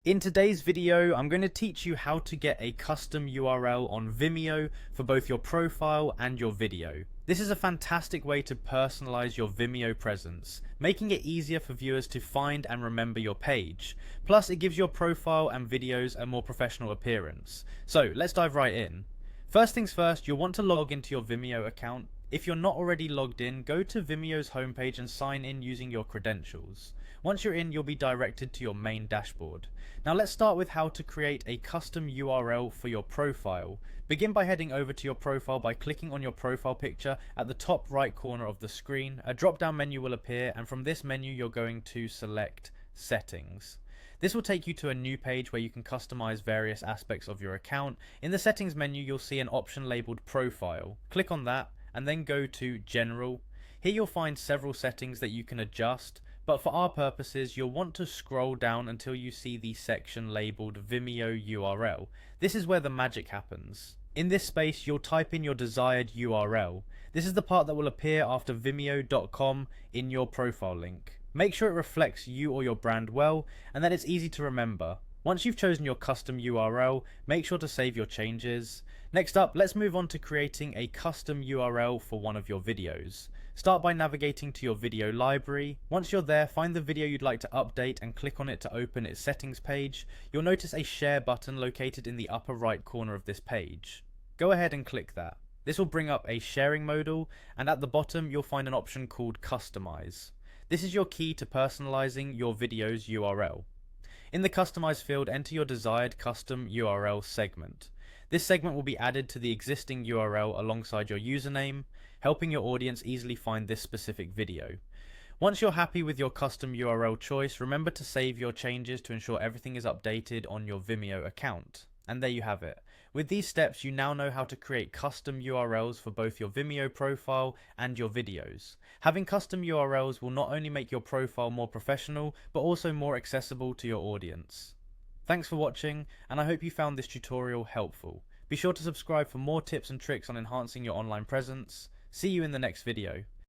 In today's video, I'm going to teach you how to get a custom URL on Vimeo for both your profile and your video. This is a fantastic way to personalize your Vimeo presence, making it easier for viewers to find and remember your page. Plus, it gives your profile and videos a more professional appearance. So, let's dive right in. First things first, you'll want to log into your Vimeo account. If you're not already logged in, go to Vimeo's homepage and sign in using your credentials. Once you're in, you'll be directed to your main dashboard. Now let's start with how to create a custom URL for your profile. Begin by heading over to your profile by clicking on your profile picture at the top right corner of the screen. A drop down menu will appear, and from this menu you're going to select Settings. This will take you to a new page where you can customize various aspects of your account. In the settings menu you'll see an option labeled Profile. Click on that and then go to General. Here you'll find several settings that you can adjust, but for our purposes you'll want to scroll down until you see the section labeled Vimeo URL. This is where the magic happens. In this space you'll type in your desired URL. This is the part that will appear after vimeo.com in your profile link. Make sure it reflects you or your brand well and that it's easy to remember. Once you've chosen your custom URL, make sure to save your changes. Next up, let's move on to creating a custom URL for one of your videos. Start by navigating to your video library. Once you're there, find the video you'd like to update and click on it to open its settings page. You'll notice a share button located in the upper right corner of this page. Go ahead and click that. This will bring up a sharing modal, and at the bottom you'll find an option called Customize. This is your key to personalizing your video's URL. In the Customize field, enter your desired custom URL segment. This segment will be added to the existing URL alongside your username, helping your audience easily find this specific video. Once you're happy with your custom URL choice, remember to save your changes to ensure everything is updated on your Vimeo account. And there you have it. With these steps, you now know how to create custom URLs for both your Vimeo profile and your videos. Having custom URLs will not only make your profile more professional, but also more accessible to your audience. Thanks for watching, and I hope you found this tutorial helpful. Be sure to subscribe for more tips and tricks on enhancing your online presence. See you in the next video.